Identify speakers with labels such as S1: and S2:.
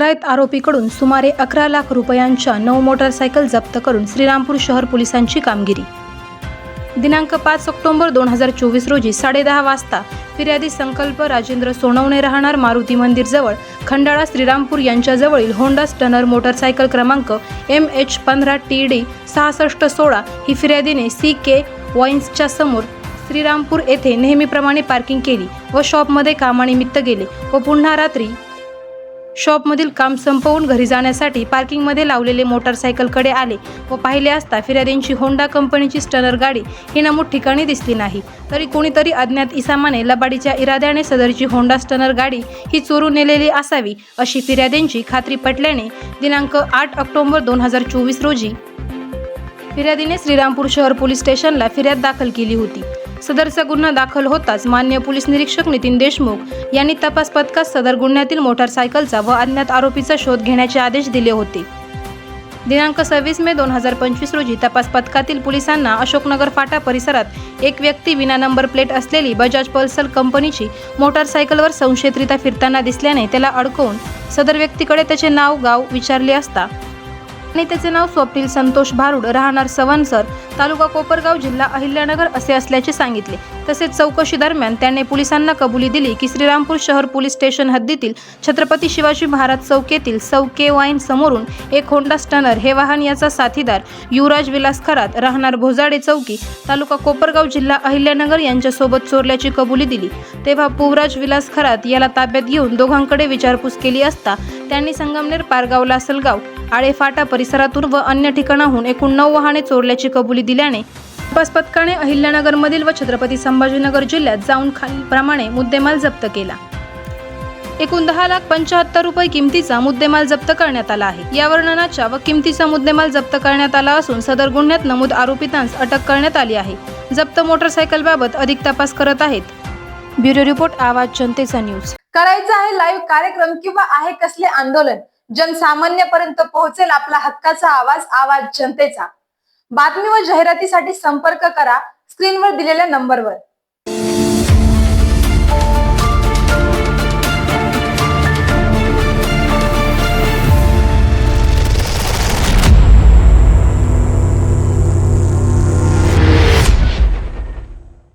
S1: डंगराईत आरोपीकडून सुमारे 11 लाख रुपयांच्या 9 मोटारसायकल जप्त करून श्रीरामपूर शहर पोलिसांची कामगिरी। दिनांक 5 ऑक्टोबर 2024 रोजी 10:30 वाजता फिर्यादी संकल्प राजेंद्र सोनवणे राहणार मारुती मंदिर जवळ खंडाळा श्रीरामपूर यांच्याजवळील होंडा स्टनर मोटारसायकल क्रमांक MH15TD 6616 ही फिर्यादीने CK वाईन्सच्या समोर श्रीरामपूर येथे नेहमीप्रमाणे पार्किंग केली व शॉपमध्ये कामानिमित्त गेले व पुन्हा रात्री शॉपमधील काम संपवून घरी जाण्यासाठी पार्किंगमध्ये लावलेले मोटारसायकलकडे आले व पाहिले असता फिर्यादींची होंडा कंपनीची स्टनर गाडी ही नमूद ठिकाणी दिसली नाही। तरी कोणीतरी अज्ञात इसामाने लबाडीच्या इराद्याने सदरची होंडा स्टनर गाडी ही चोरून नेलेली असावी अशी फिर्यादींची खात्री पटल्याने दिनांक 8 ऑक्टोबर 2024 रोजी फिर्यादीने श्रीरामपूर शहर पोलीस स्टेशनला फिर्याद दाखल केली होती। सदरचा गुन्हा दाखल होताच माननीय पोलीस निरीक्षक नितीन देशमुख यांनी तपास पथकास सदर गुन्ह्यातील मोटारसायकलचा व अज्ञात आरोपीचा शोध घेण्याचे आदेश दिले होते। दिनांक 26 मे 2025 रोजी तपास पथकातील पोलिसांना अशोकनगर फाटा परिसरात एक व्यक्ती विना नंबर प्लेट असलेली बजाज पल्सर कंपनीची मोटारसायकलवर संशयितरित्या फिरताना दिसल्याने त्याला अडकवून सदर व्यक्तीकडे त्याचे नाव गाव विचारले असता आणि त्याचे नाव स्वप्नील संतोष भारुड राहणार सवनसर तालुका कोपरगाव जिल्हा अहिल्यानगर असे असल्याचे सांगितले। तसेच चौकशी दरम्यान त्याने पोलिसांना कबुली दिली की श्रीरामपूर शहर पोलीस स्टेशन हद्दीतील छत्रपती शिवाजी महाराज चौक येथील CK वाईन समोरून एक होंडा स्टनर हे वाहन याचा साथीदार युवराज विलास खरात राहणार भोजाडे चौकी तालुका कोपरगाव जिल्हा अहिल्यानगर यांच्यासोबत चोरल्याची कबुली दिली। तेव्हा युवराज विलास खरात याला ताब्यात घेऊन दोघांकडे विचारपूस केली असता त्यांनी संगमनेर पारगाव लासलगाव आळेफाटा परिसरातून व अन्य ठिकाणाहून एकूण 9 वाहने चोरल्याची कबुली दिल्याने तपास पथकाने अहिल्यानगरमधील व छत्रपती संभाजीनगर जिल्ह्यात जाऊन खालीलप्रमाणे मुद्देमाल जप्त केला। एकूण 10,75,00,000 रुपये किमतीचा मुद्देमाल जप्त करण्यात आला आहे। या वर्णनाच्या व किमतीचा मुद्देमाल जप्त करण्यात आला असून सदर गुन्ह्यात नमूद आरोपितांस अटक करण्यात आली आहे। जप्त मोटारसायकलबाबत अधिक तपास करत आहेत। ब्युरो रिपोर्ट आवाज जनतेचा न्यूज।
S2: करायचा आहे लाईव्ह कार्यक्रम किंवा आहे कसले आंदोलन जनसामान्यपर्यंत पोहोचेल आपला हक्काचा आवाज आवाज जनतेचा। बातमी व जाहिरातीसाठी संपर्क करा स्क्रीनवर दिलेल्या नंबरवर।